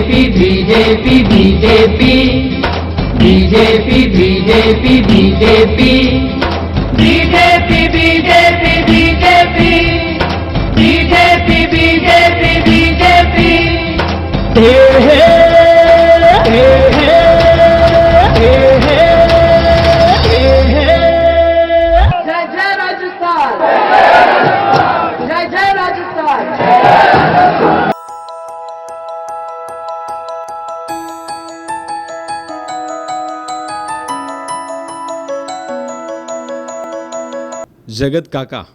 BJP BJP BJP BJP BJP BJP BJP BJP BJP BJP BJP BJP हे हे हे हे हे हे हे जय जय राजस्थान, जय जय राजस्थान। जगत काका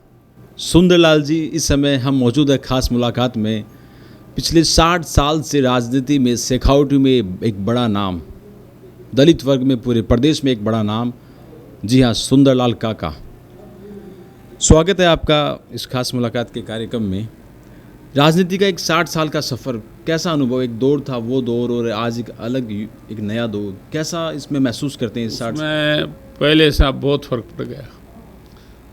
सुंदरलाल जी इस समय हम मौजूद है खास मुलाकात में। पिछले 60 साल से राजनीति में शेखावटी में एक बड़ा नाम, दलित वर्ग में पूरे प्रदेश में एक बड़ा नाम, जी हाँ सुंदरलाल काका। स्वागत है आपका इस खास मुलाकात के कार्यक्रम में। राजनीति का एक 60 साल का सफ़र, कैसा अनुभव? एक दौर था वो दौर और आज एक अलग एक नया दौर, कैसा इसमें महसूस करते हैं इस 60 में पहले से बहुत फ़र्क पड़ गया।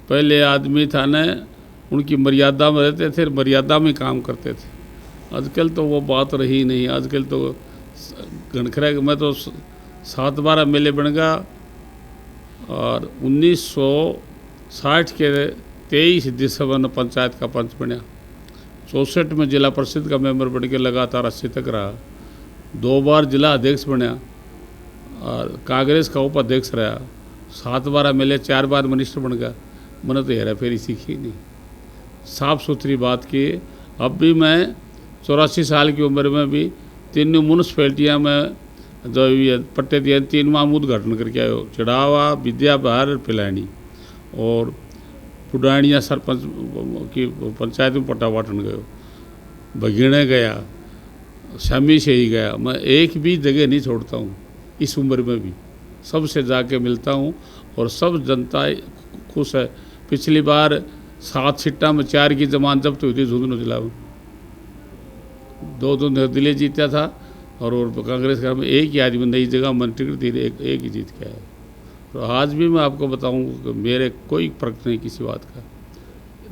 पहले आदमी था न, उनकी मर्यादा में रहते थे, मर्यादा में काम करते थे। आजकल तो वो बात रही नहीं। आजकल तो गणखरा मैं तो 7-12 मेले बन गया और 1960 के 23 दिसंबर में पंचायत का पंच बना। 64 में जिला परिषद का मेंबर बन के लगातार 80 तक रहा। 2 बार जिला अध्यक्ष बना और कांग्रेस का उपाध्यक्ष रहा। 7-12 मेले, 4 बार मिनिस्टर बन गया। मैंने तो हेरा फेरी सीखी नहीं। साफ सुथरी बात की। अब भी मैं 84 साल की उम्र में भी 3 म्यूनसिपैलिटियाँ में जो ये पट्टे दिए 3 माह उद्घाटन करके आयो। चढ़ावा, विद्या बहार, पिलानी और पुडानिया सरपंच की पंचायत में पट्टा बांटन गयो। भगीणे गया, शामी से ही गया। मैं एक भी जगह नहीं छोड़ता हूँ इस उम्र में भी। सबसे जाके मिलता हूँ और सब जनता खुश है। पिछली बार 7 सीटा में 4 की जमानत जब्त हुई थी झुंझुनू जिला में। 2 निर्दलीय जीता था और कांग्रेस का में एक ही आदमी नई जगह मन टिकट दी, एक ही जीत के आया। तो आज भी मैं आपको बताऊं कि मेरे कोई फर्क नहीं किसी बात का।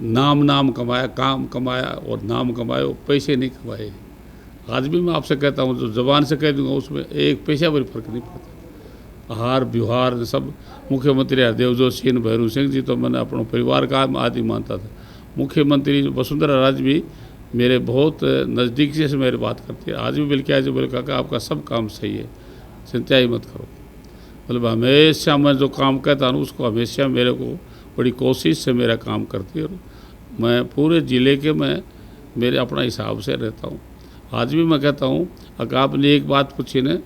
नाम कमाया, काम कमाया और नाम कमाए, पैसे नहीं कमाए। आज भी मैं आपसे कहता हूं, जो जबान से कह दूंगा उसमें एक पैसा भी फर्क नहीं पड़ता। आहार व्यवहार सब। मुख्यमंत्री हरदेव जोशी, भैरू सिंह जी तो मैंने अपना परिवार का आदि मानता था। मुख्यमंत्री वसुंधरा राज भी मेरे बहुत नज़दीक से मेरी बात करती है। आज भी बिल्कुल आज बोले काका आपका सब काम सही है, चिंता ही मत करो। मतलब हमेशा मैं जो काम कहता हूँ उसको हमेशा मेरे को बड़ी कोशिश से मेरा काम करती है। और मैं पूरे ज़िले के मैं मेरे अपना हिसाब से रहता हूँ। आज भी मैं कहता हूँ, अगर आपने एक बात पूछी ना,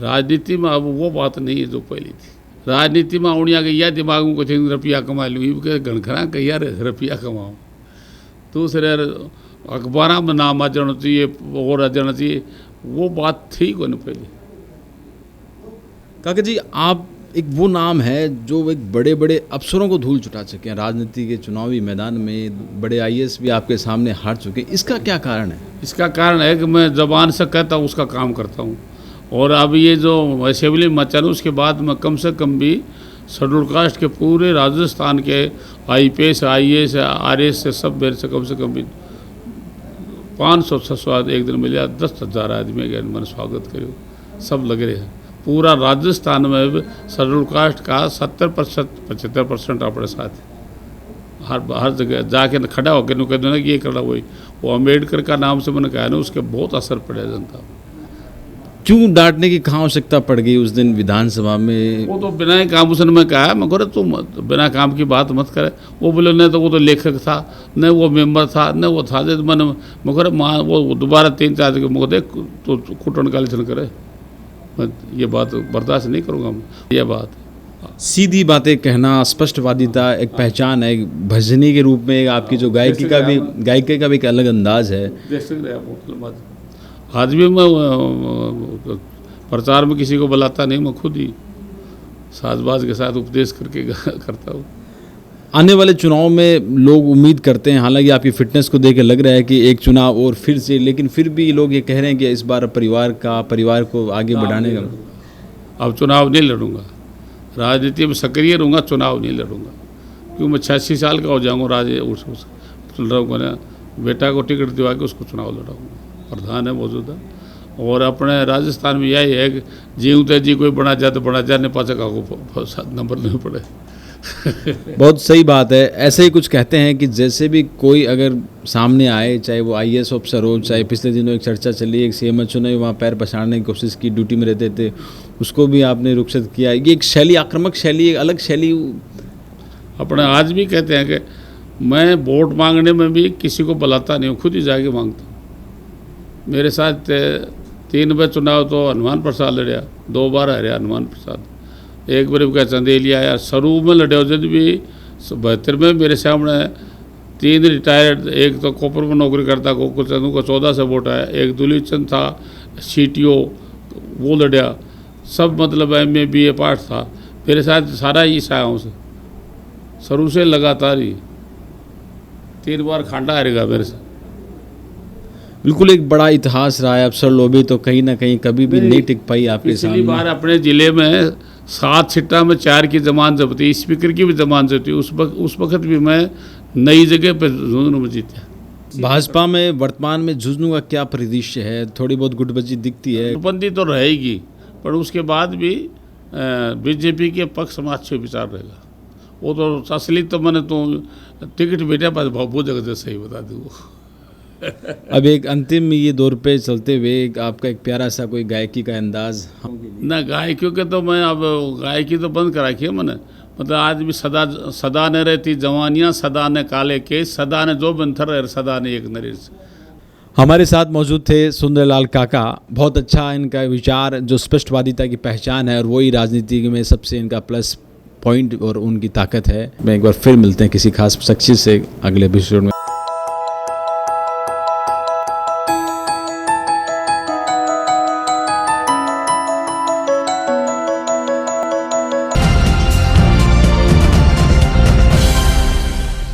राजनीति में अब वो बात नहीं है जो पहली थी। राजनीति में उड़िया के यह दिमाग में कुछ रुपया कमा लूँ, ये घनखरा कहिया रुपया कमाऊँ। दूसरे अखबार में नाम आ जाना चाहिए और आ जाना चाहिए, वो बात थी को नहीं पहले। काका जी आप एक वो नाम है जो एक बड़े बड़े अफसरों को धूल चुटा चुके हैं राजनीति के चुनावी मैदान में। बड़े आईएएस भी आपके सामने हार चुके हैं। इसका क्या कारण है? इसका कारण है कि मैं ज़बान से कहता हूँ उसका काम करता हूँ। और अब ये जो असेंबली में चलूँ उसके बाद मैं कम से कम भी शेड्यूल कास्ट के पूरे राजस्थान के IPS, IAS, RS से सब मेरे से कम भी 500-600 एक दिन मिले। 10,000 आदमी गए, मैंने स्वागत करो, सब लग रहे हैं। पूरा राजस्थान में शेड्यूल कास्ट का 70% 75% अपने साथ हर जगह जाके खड़ा होकर कह दो ना कि ये करना वो अम्बेडकर का नाम से मैंने कहा ना, उसके बहुत असर पड़ा जनता। क्यों डांटने की कहाँ आवश्यकता पड़ गई उस दिन विधानसभा में? वो तो बिना काम उसने मैं कहा, मैं कह तुम बिना काम की बात मत करे। वो बोले नहीं तो वो तो लेखक था, न वो मेंबर था, न वो था। मैंने मैं कह वो दोबारा 3-4 जगह मुझे देख तो कुटन का लिखन करे। मैं ये बात बर्दाश्त नहीं करूँगा। ये बात सीधी बातें कहना, स्पष्टवादिता एक पहचान है। भजनी के रूप में आपकी जो गायकी का भी एक अलग अंदाज है। आज भी मैं प्रचार में किसी को बुलाता नहीं, मैं खुद ही साजबाज के साथ उपदेश करके करता हूँ। आने वाले चुनाव में लोग उम्मीद करते हैं, हालांकि आपकी फिटनेस को देख के लग रहा है कि एक चुनाव और फिर से, लेकिन फिर भी लोग ये कह रहे हैं कि इस बार परिवार को आगे बढ़ाने का। अब चुनाव नहीं लड़ूंगा, राजनीति में सक्रिय रहूँगा, चुनाव नहीं लड़ूंगा। क्योंकि मैं 86 साल का हो जाऊँगा, लड़ूँगा ना। बेटा को टिकट दिवा के उसको चुनाव लड़ाऊँगा। प्रधान है मौजूदा, और अपने राजस्थान में यही है कि जीव ते जी कोई बना जाए तो बना जाए, नहीं पाचा का नंबर नहीं पड़े। बहुत सही बात है। ऐसे ही कुछ कहते हैं कि जैसे भी कोई अगर सामने आए, चाहे वो IAS ऑफिसर हो, चाहे पिछले दिनों एक चर्चा चली, एक CMHO ने वहाँ पैर पछाड़ने की कोशिश की, ड्यूटी में रहते थे, उसको भी आपने रुखसत किया। ये एक शैली, आक्रामक शैली, एक अलग शैली। अपने आज भी कहते हैं कि मैं वोट मांगने में भी किसी को बुलाता नहीं हूँ, खुद ही जाके मांगता हूँ। मेरे साथ 3 बार चुनाव तो हनुमान प्रसाद लड़िया, 2 बार हारे हनुमान प्रसाद, एक बार का चंदेलिया आया, शुरू में लड़े जब भी 72 में मेरे सामने 3 रिटायर्ड, एक तो कोपर में नौकरी करता गोकुल चंदू को 14 से वोट आया, एक दुलीप चंद था CTO, वो लड़िया, सब मतलब MA BA पास था, मेरे साथ सारा ही सायाओं से शुरू से लगातार ही 3 बार खांडा हारेगा मेरे से। बिल्कुल एक बड़ा इतिहास रहा है। अफसर लोबी तो कहीं ना कहीं कभी भी नहीं टिक पाई आपके पिछली सामने। बार अपने ज़िले में 7 सीटा में 4 की जमानत जब्ती, स्पीकर की भी जमानत जब्ती, उस वक्त भी मैं नई जगह पर झुंझुनू में जीता। भाजपा में वर्तमान में झुंझुनू का क्या परिदृश्य है? थोड़ी बहुत गुटबाजी दिखती है। गुटबंदी तो रहेगी, पर उसके बाद भी BJP के पक्ष में अच्छे विचार रहेगा। वो तो असली तो मैंने तो टिकट बेटा पास बहुत जगह से सही बता दूँ। अब एक अंतिम ये दौर पे चलते हुए आपका एक प्यारा सा कोई गायकी का अंदाज। ना गायकियों के तो मैं अब गायकी तो बंद करा रखी है मैंने, मतलब आज भी सदा ने रहती जवानियाँ, सदा ने काले केस, सदा ने जो बंथर, सदा ने एक नरेश। हमारे साथ मौजूद थे सुंदरलाल काका। बहुत अच्छा इनका विचार, जो स्पष्टवादिता की पहचान है, और वही राजनीति में सबसे इनका प्लस पॉइंट और उनकी ताकत है। मैं एक बार फिर मिलते हैं किसी खास शख्सियत से अगले एपिसोड में।